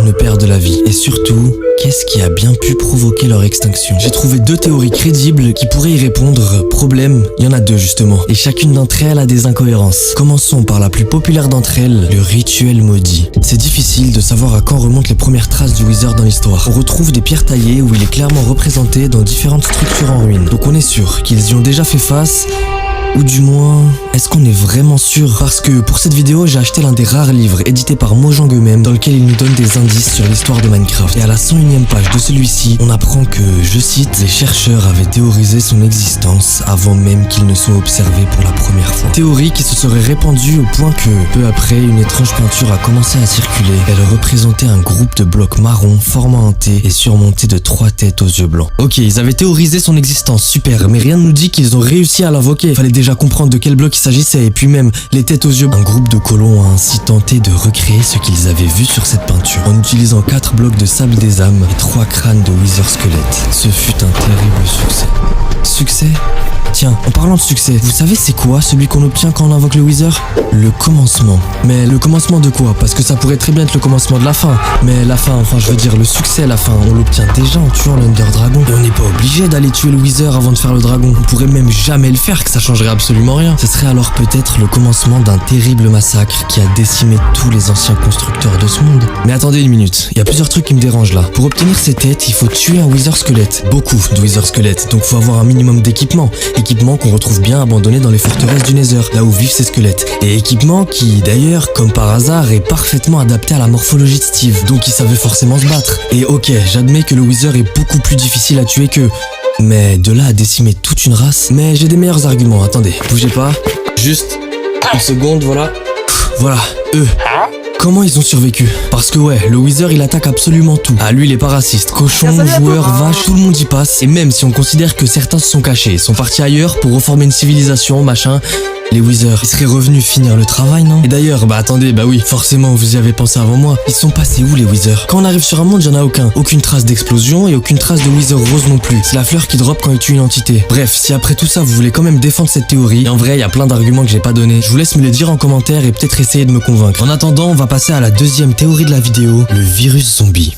ne perdent la vie. Et surtout, qu'est-ce qui a bien pu provoquer leur extinction? J'ai trouvé 2 théories crédibles qui pourraient y répondre. Problème, il y en a 2 justement. Et chacune d'entre elles a des incohérences. Commençons par la plus populaire d'entre elles, le rituel maudit. C'est difficile de savoir à quand remontent les premières traces du Wither dans l'histoire. On retrouve des pierres taillées où il est clairement représenté dans différentes structures en ruine. Donc on est sûr qu'ils y ont déjà fait face. Ou du moins, est-ce qu'on est vraiment sûr? Parce que pour cette vidéo, j'ai acheté l'un des rares livres édités par Mojang eux-mêmes dans lequel ils nous donnent des indices sur l'histoire de Minecraft. Et à la 101e page de celui-ci, on apprend que, je cite, les chercheurs avaient théorisé son existence avant même qu'il ne soit observé pour la première fois. Théorie qui se serait répandue au point que, peu après, une étrange peinture a commencé à circuler. Elle représentait un groupe de blocs marrons formant un T et surmonté de 3 têtes aux yeux blancs. Ok, ils avaient théorisé son existence, super, mais rien ne nous dit qu'ils ont réussi à l'invoquer. Fallait déjà comprendre de quel bloc il s'agissait et puis même les têtes aux yeux. Un groupe de colons a ainsi tenté de recréer ce qu'ils avaient vu sur cette peinture en utilisant 4 blocs de sable des âmes et 3 crânes de Wither squelettes. Ce fut un terrible succès. Succès? Tiens, en parlant de succès, vous savez c'est quoi celui qu'on obtient quand on invoque le Wither? Le commencement. Mais le commencement de quoi? Parce que ça pourrait très bien être le commencement de la fin. Mais la fin, enfin je veux dire le succès à la fin, on l'obtient déjà en tuant l'Under Dragon. Et on n'est pas obligé d'aller tuer le Wither avant de faire le dragon. On pourrait même jamais le faire, que ça changerait absolument rien. Ce serait alors peut-être le commencement d'un terrible massacre qui a décimé tous les anciens constructeurs de ce monde. Mais attendez une minute, il y a plusieurs trucs qui me dérangent là. Pour obtenir ces têtes, il faut tuer un Wither squelette. Beaucoup de Wither squelettes, donc faut avoir un minimum d'équipement. Équipement qu'on retrouve bien abandonné dans les forteresses du Nether, là où vivent ces squelettes. Et équipement qui, d'ailleurs, comme par hasard, est parfaitement adapté à la morphologie de Steve, donc il savait forcément se battre. Et ok, j'admets que le Wither est beaucoup plus difficile à tuer que... Mais de là à décimer toute une race... Mais j'ai des meilleurs arguments, attendez, bougez pas. Juste une seconde, voilà. Voilà, eux. Comment ils ont survécu? Parce que ouais, le Wither il attaque absolument tout. Ah lui il est pas raciste, cochon, joueur, vache, tout le monde y passe. Et même si on considère que certains se sont cachés, sont partis ailleurs pour reformer une civilisation, machin, les Wither, ils seraient revenus finir le travail, non? Et d'ailleurs, bah attendez, bah oui, forcément vous y avez pensé avant moi. Ils sont passés où les Wither? Quand on arrive sur un monde, y'en a aucun. Aucune trace d'explosion et aucune trace de Wither rose non plus. C'est la fleur qui drop quand il tue une entité. Bref, si après tout ça vous voulez quand même défendre cette théorie, et en vrai il y a plein d'arguments que j'ai pas donnés, je vous laisse me les dire en commentaire et peut-être essayer de me convaincre. En attendant, on va passer à la 2e théorie de la vidéo, le virus zombie.